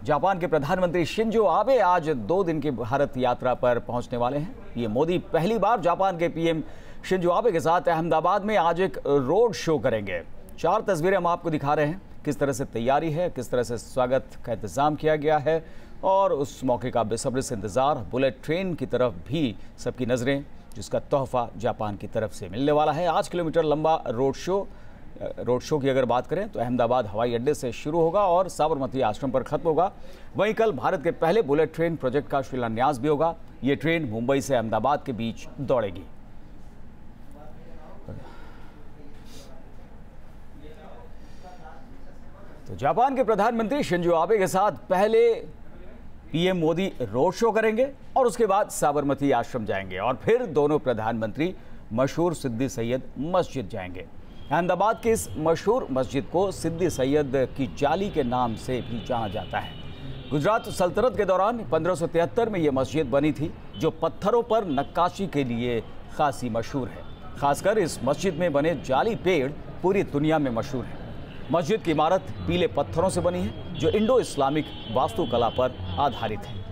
Japan के प्रधानमंत्री Shinzo Abe आज 2 दिन की भारत यात्रा पर पहुंचने वाले हैं। ये मोदी पहली बार जापान के पीएम शिंजो आबे के साथ अहमदाबाद में आज एक रोड शो करेंगे। 4 तस्वीरें हम आपको दिखा रहे हैं, किस तरह से तैयारी है, किस तरह से स्वागत का इंतजाम किया गया है और उस मौके का बेसब्री से इंतजार। बुलेट ट्रेन की तरफ भी सबकी नजरें, जिसका तोहफा जापान की तरफ से मिलने वाला है। 8 किलोमीटर लंबा रोड शो की अगर बात करें तो अहमदाबाद हवाई अड्डे से शुरू होगा और साबरमती आश्रम पर खत्म होगा। वहीं कल भारत के पहले बुलेट ट्रेन प्रोजेक्ट का शिलान्यास भी होगा। ये ट्रेन मुंबई से अहमदाबाद के बीच दौड़ेगी। तो जापान के प्रधानमंत्री शिंजो आबे के साथ पहले पीएम मोदी रोड शो करेंगे और उसके बाद साबरमती आश्रम जाएंगे और फिर दोनों प्रधानमंत्री मशहूर सिद्दी सैयद मस्जिद जाएंगे। अहमदाबाद की इस मशहूर मस्जिद को सिद्दी सैयद की जाली के नाम से भी जाना जाता है। गुजरात सल्तनत के दौरान 1573 में यह मस्जिद बनी थी, जो पत्थरों पर नक्काशी के लिए खासी मशहूर है। खासकर इस मस्जिद में बने जाली पेड़ पूरी दुनिया में मशहूर है। मस्जिद की इमारत पीले पत्थरों से बनी है, जो इंडो इस्लामिक वास्तुकला पर आधारित है।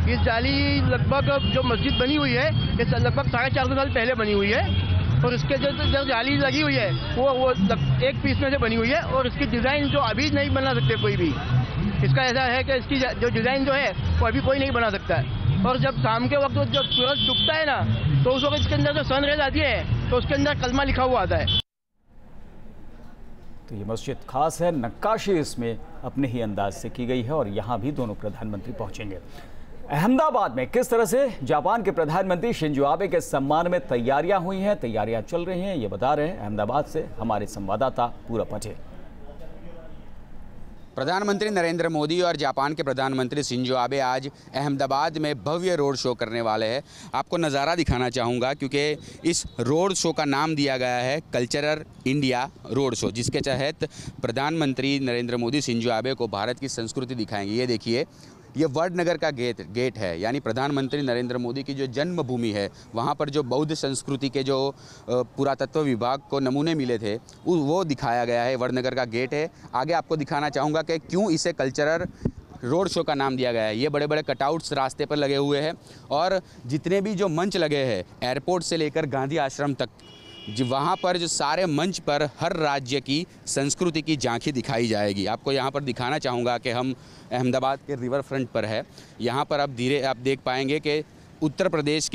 ये जाली लगभग जो मस्जिद बनी हुई है, ये लगभग 450 साल पहले बनी हुई है और इसके जो जाली लगी हुई है वो एक पीस में से बनी हुई है और इसकी डिज़ाइन जो अभी नहीं बना सकते कोई भी। इसका ऐसा है कि इसकी जो डिज़ाइन जो है वो अभी कोई नहीं बना सकता है। और जब शाम के वक्त जब सूरज डूबता है ना, तो उस वक्त इसके अंदर जो सन रेज आती है तो उसके अंदर कलमा लिखा हुआ आता है। तो ये मस्जिद खास है, नक्काशी इसमें अपने ही अंदाज से की गई है और यहाँ भी दोनों प्रधानमंत्री पहुंचेंगे। अहमदाबाद में किस तरह से जापान के प्रधानमंत्री शिंजो आबे के सम्मान में तैयारियां हुई हैं, तैयारियां चल रही हैं, ये बता रहे हैं अहमदाबाद से हमारे संवाददाता पूरब पटेल। प्रधानमंत्री नरेंद्र मोदी और जापान के प्रधानमंत्री शिंजो आबे आज अहमदाबाद में भव्य रोड शो करने वाले हैं। आपको नज़ारा दिखाना चाहूँगा क्योंकि इस रोड शो का नाम दिया गया है कल्चरल इंडिया रोड शो, जिसके तहत प्रधानमंत्री नरेंद्र मोदी शिंजो आबे को भारत की संस्कृति दिखाएंगे। ये देखिए, ये वडनगर का गेट है, यानी प्रधानमंत्री नरेंद्र मोदी की जो जन्मभूमि है, वहाँ पर जो बौद्ध संस्कृति के जो पुरातत्व विभाग को नमूने मिले थे वो दिखाया गया है। वडनगर का गेट है। आगे आपको दिखाना चाहूँगा कि क्यों इसे कल्चरल रोड शो का नाम दिया गया है। ये बड़े बड़े कटआउट्स रास्ते पर लगे हुए हैं और जितने भी जो मंच लगे हैं एयरपोर्ट से लेकर गांधी आश्रम तक, वहाँ पर जो सारे मंच पर हर राज्य की संस्कृति की झांकी दिखाई जाएगी। आपको यहाँ पर दिखाना चाहूँगा कि हम अहमदाबाद के रिवर फ्रंट पर है। यहाँ पर आप देख पाएंगे कि उत्तर प्रदेश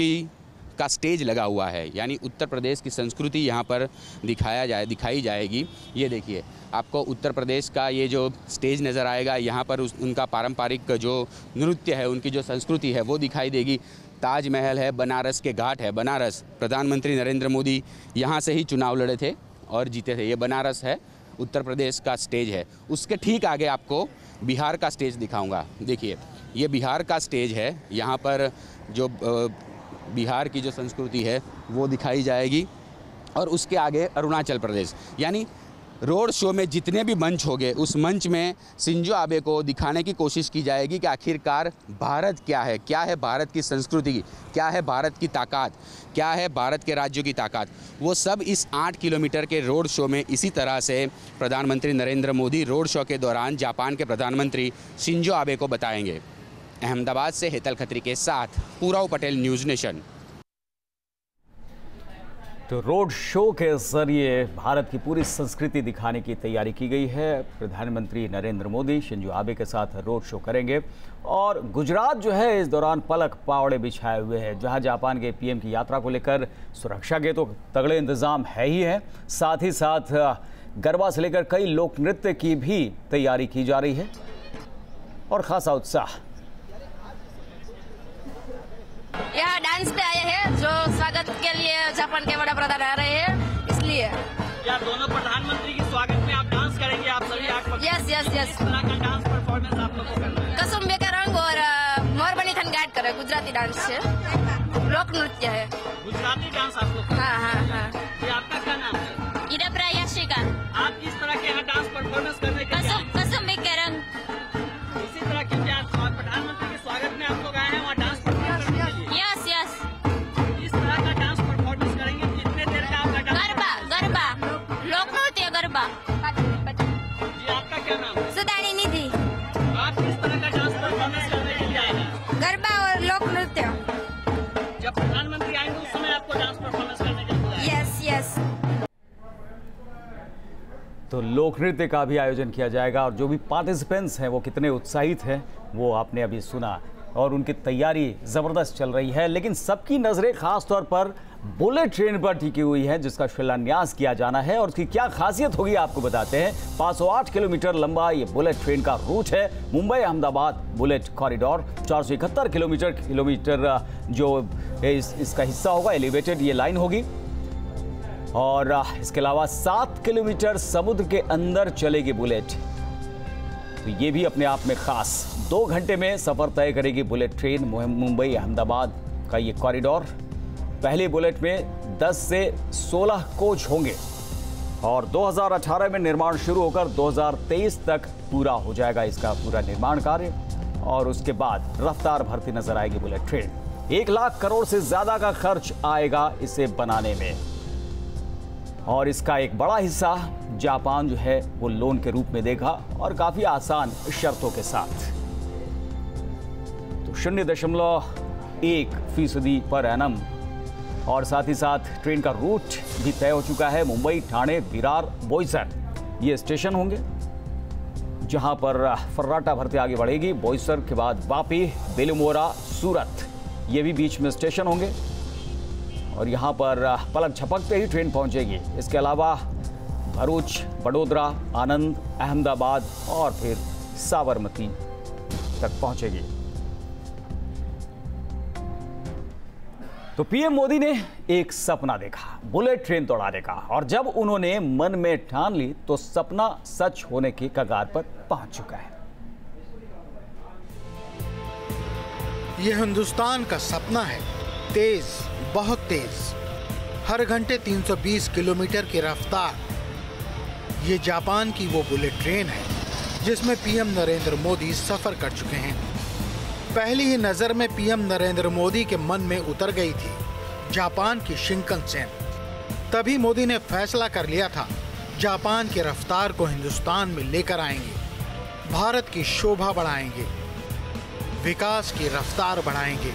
का स्टेज लगा हुआ है, यानी उत्तर प्रदेश की संस्कृति यहाँ पर दिखाई जाएगी। ये देखिए, आपको उत्तर प्रदेश का ये जो स्टेज नज़र आएगा, यहाँ पर उनका पारंपरिक जो नृत्य है, उनकी जो संस्कृति है वो दिखाई देगी। ताजमहल है, बनारस के घाट है। बनारस, प्रधानमंत्री नरेंद्र मोदी यहाँ से ही चुनाव लड़े थे और जीते थे। ये बनारस है, उत्तर प्रदेश का स्टेज है। उसके ठीक आगे आपको बिहार का स्टेज दिखाऊंगा। देखिए, ये बिहार का स्टेज है। यहाँ पर जो बिहार की जो संस्कृति है वो दिखाई जाएगी और उसके आगे अरुणाचल प्रदेश। यानी रोड शो में जितने भी मंच होंगे, उस मंच में शिंजो आबे को दिखाने की कोशिश की जाएगी कि आखिरकार भारत क्या है भारत की संस्कृति, क्या है भारत की ताकत, क्या है भारत के राज्यों की ताकत। वो सब इस 8 किलोमीटर के रोड शो में इसी तरह से प्रधानमंत्री नरेंद्र मोदी रोड शो के दौरान जापान के प्रधानमंत्री शिंजो आबे को बताएंगे। अहमदाबाद से हेतल खत्री के साथ पूरब पटेल, न्यूज़ नेशन। तो रोड शो के जरिए भारत की पूरी संस्कृति दिखाने की तैयारी की गई है। प्रधानमंत्री नरेंद्र मोदी शिंजो आबे के साथ रोड शो करेंगे और गुजरात जो है इस दौरान पलक पावड़े बिछाए हुए है। जहां जापान के पीएम की यात्रा को लेकर सुरक्षा के तो तगड़े इंतजाम है ही है, साथ ही साथ गरबा से लेकर कई लोक नृत्य की भी तैयारी की जा रही है और खासा उत्साह। यहाँ डांस पे आए हैं, जो स्वागत के लिए जापान के बड़ा प्रधान आ रहे हैं, इसलिए या दोनों प्रधानमंत्री के स्वागत में आप डांस करेंगे। आप सभी यस किस तरह का डांस परफॉर्मेंस आप लोगों को करना है? कसुम्बे का रंग और मोरबनी थन गाट करे गुजराती डांस है, लोक नृत्य है। गुजराती डांस आप लोग? हाँ। ये आपका क्या नाम है? इधर याशिका। आप किस तरह के यहाँ डांस परफॉर्मेंस करने के लिए? कसुम्बे का रंग। इसी तरह क्योंकि आप प्रधानमंत्री के स्वागत में आप लोग आए हैं, वहाँ डांस परफॉर्मेंस करने के लिए? यस। इस तरह का डांस परफॉर्मेंस करेंगे, कितने देर का आपका डांस? गरबा, लोक नृत्य गरबा। क्या नाम है? सुदानी निधि। आप किस तरह का डांस परफॉर्मेंस करने के लिए आए हैं? गरबा और लोक नृत्य। जब प्रधानमंत्री आएंगे उस समय आपको डांस परफॉर्मेंस करने के लिए बुलाया है। Yes yes. तो लोक नृत्य का भी आयोजन किया जाएगा और जो भी पार्टिसिपेंट्स हैं वो कितने उत्साहित हैं वो आपने अभी सुना और उनकी तैयारी ज़बरदस्त चल रही है। लेकिन सबकी नज़रें खास तौर पर बुलेट ट्रेन पर टिकी हुई है जिसका शिलान्यास किया जाना है और उसकी क्या खासियत होगी आपको बताते हैं। 508 किलोमीटर लंबा ये बुलेट ट्रेन का रूट है। Mumbai Ahmedabad bullet corridor 471 kilometre जो इसका हिस्सा होगा, एलिवेटेड ये लाइन होगी। और इसके अलावा 7 किलोमीटर समुद्र के अंदर चलेगी बुलेट, तो ये भी अपने आप में खास। 2 घंटे में सफर तय करेगी बुलेट ट्रेन। मुंबई अहमदाबाद का ये कॉरिडोर। पहली बुलेट में 10 से 16 कोच होंगे और 2018 में निर्माण शुरू होकर 2023 तक पूरा हो जाएगा इसका पूरा निर्माण कार्य और उसके बाद रफ्तार भरती नजर आएगी बुलेट ट्रेन। 1 लाख करोड़ से ज्यादा का खर्च आएगा इसे बनाने में और इसका एक बड़ा हिस्सा जापान जो है वो लोन के रूप में देगा और काफी आसान शर्तों के साथ। तो 0.1% पर एनम और साथ ही साथ ट्रेन का रूट भी तय हो चुका है। मुंबई, ठाणे, विरार, बोईसर ये स्टेशन होंगे जहां पर फर्राटा भरती आगे बढ़ेगी। बोईसर के बाद वापी, बेलमोरा, सूरत ये भी बीच में स्टेशन होंगे और यहाँ पर पलक झपकते ही ट्रेन पहुँचेगी। इसके अलावा भरूच, बड़ोदरा, आनंद, अहमदाबाद और फिर साबरमती तक पहुँचेगी। तो पीएम मोदी ने एक सपना देखा, बुलेट ट्रेन दौड़ाने का, और जब उन्होंने मन में ठान ली तो सपना सच होने के कगार पर पहुंच चुका है। यह हिंदुस्तान का सपना है, तेज, बहुत तेज, हर घंटे 320 किलोमीटर की रफ्तार। ये जापान की वो बुलेट ट्रेन है जिसमें पीएम नरेंद्र मोदी सफर कर चुके हैं। पहली ही नजर में पीएम नरेंद्र मोदी के मन में उतर गई थी जापान की शिंकनसेन। तभी मोदी ने फैसला कर लिया था जापान की रफ्तार को हिंदुस्तान में लेकर आएंगे, भारत की शोभा बढ़ाएंगे, विकास की रफ्तार बढ़ाएंगे।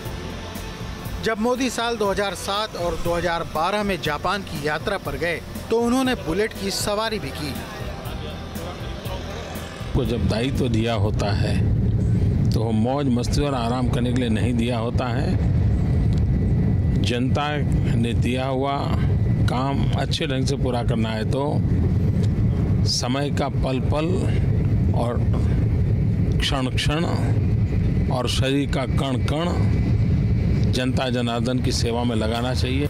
जब मोदी साल 2007 और 2012 में जापान की यात्रा पर गए तो उन्होंने बुलेट की सवारी भी की। को जब दायित्व दिया होता है तो वो मौज मस्ती और आराम करने के लिए नहीं दिया होता है। जनता ने दिया हुआ काम अच्छे ढंग से पूरा करना है तो समय का पल पल और क्षण क्षण और शरीर का कण कण जनता जनार्दन की सेवा में लगाना चाहिए।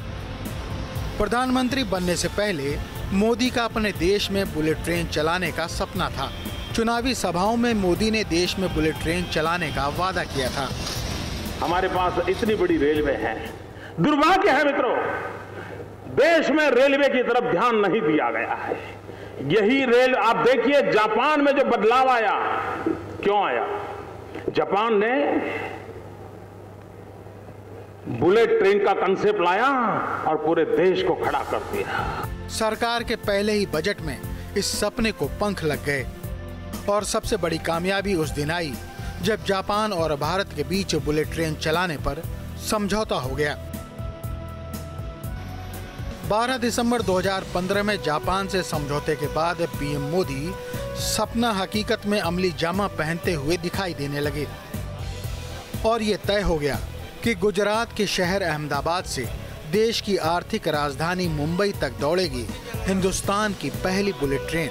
प्रधानमंत्री बनने से पहले मोदी का अपने देश में बुलेट ट्रेन चलाने का सपना था। चुनावी सभाओं में मोदी ने देश में बुलेट ट्रेन चलाने का वादा किया था। हमारे पास इतनी बड़ी रेलवे है, दुर्भाग्य है मित्रों, देश में रेलवे की तरफ ध्यान नहीं दिया गया है। यही रेल आप देखिए जापान में जो बदलाव आया, क्यों आया? जापान ने बुलेट ट्रेन का कंसेप्ट लाया और पूरे देश को खड़ा कर दिया। सरकार के पहले ही बजट में इस सपने को पंख लग गए और सबसे बड़ी कामयाबी उस दिन आई जब जापान और भारत के बीच बुलेट ट्रेन चलाने पर समझौता हो गया। 12 दिसंबर 2015 में जापान से समझौते के बाद पीएम मोदी सपना हकीकत में अमली जामा पहनते हुए दिखाई देने लगे और ये तय हो गया कि गुजरात के शहर अहमदाबाद से देश की आर्थिक राजधानी मुंबई तक दौड़ेगी हिंदुस्तान की पहली बुलेट ट्रेन।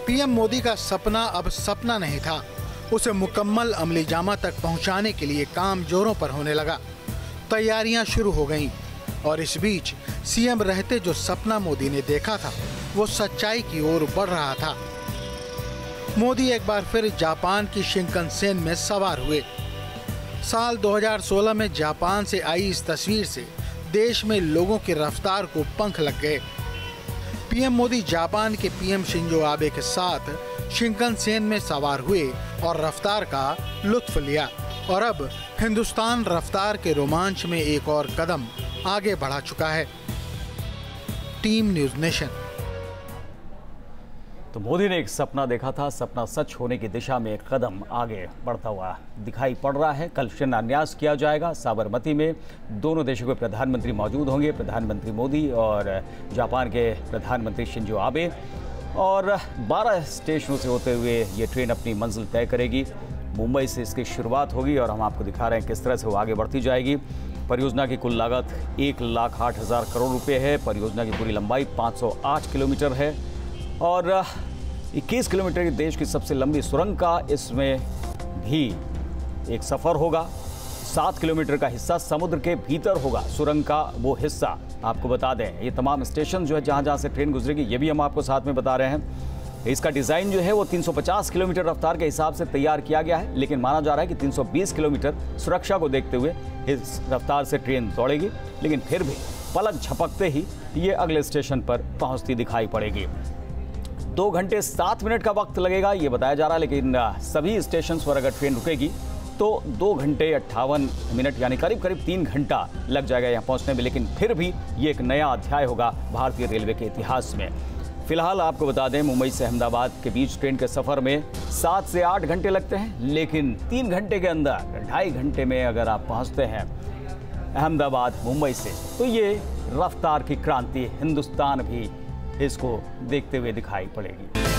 पीएम मोदी का सपना अब सपना नहीं था, उसे मुकम्मल अमली जामा तक पहुंचाने के लिए काम जोरों पर होने लगा। तैयारियां शुरू हो गईं और इस बीच सीएम रहते जो सपना मोदी ने देखा था वो सच्चाई की ओर बढ़ रहा था। मोदी एक बार फिर जापान की शिंकनसेन में सवार हुए। साल 2016 में जापान से आई इस तस्वीर से देश में लोगों की रफ्तार को पंख लग गए। पीएम मोदी जापान के पीएम शिंजो आबे के साथ शिंकनसेन में सवार हुए और रफ्तार का लुत्फ लिया और अब हिंदुस्तान रफ्तार के रोमांच में एक और कदम आगे बढ़ा चुका है। Team news nation. तो मोदी ने एक सपना देखा था, सपना सच होने की दिशा में एक कदम आगे बढ़ता हुआ दिखाई पड़ रहा है। कल शिलान्यास किया जाएगा साबरमती में। दोनों देशों के प्रधानमंत्री मौजूद होंगे, प्रधानमंत्री मोदी और जापान के प्रधानमंत्री शिंजो आबे। और 12 स्टेशनों से होते हुए ये ट्रेन अपनी मंजिल तय करेगी। मुंबई से इसकी शुरुआत होगी और हम आपको दिखा रहे हैं किस तरह से वो आगे बढ़ती जाएगी। परियोजना की कुल लागत 1,08,000 करोड़ रुपए है। परियोजना की पूरी लंबाई 508 किलोमीटर है और 21 किलोमीटर की देश की सबसे लंबी सुरंग का इसमें भी एक सफ़र होगा। 7 किलोमीटर का हिस्सा समुद्र के भीतर होगा सुरंग का वो हिस्सा। आपको बता दें ये तमाम स्टेशन जो है जहाँ जहाँ से ट्रेन गुजरेगी ये भी हम आपको साथ में बता रहे हैं। इसका डिज़ाइन जो है वो 350 किलोमीटर रफ्तार के हिसाब से तैयार किया गया है, लेकिन माना जा रहा है कि 320 किलोमीटर सुरक्षा को देखते हुए इस रफ्तार से ट्रेन दौड़ेगी। लेकिन फिर भी पलक झपकते ही ये अगले स्टेशन पर पहुंचती दिखाई पड़ेगी। 2 घंटे 7 मिनट का वक्त लगेगा ये बताया जा रहा है, लेकिन सभी स्टेशन पर अगर ट्रेन रुकेगी तो 2 घंटे 58 मिनट यानी करीब करीब 3 घंटा लग जाएगा यहाँ पहुँचने में। लेकिन फिर भी ये एक नया अध्याय होगा भारतीय रेलवे के इतिहास में। फिलहाल आपको बता दें मुंबई से अहमदाबाद के बीच ट्रेन के सफ़र में 7 से 8 घंटे लगते हैं, लेकिन 3 घंटे के अंदर 2.5 घंटे में अगर आप पहुंचते हैं अहमदाबाद मुंबई से तो ये रफ्तार की क्रांति हिंदुस्तान भी इसको देखते हुए दिखाई पड़ेगी।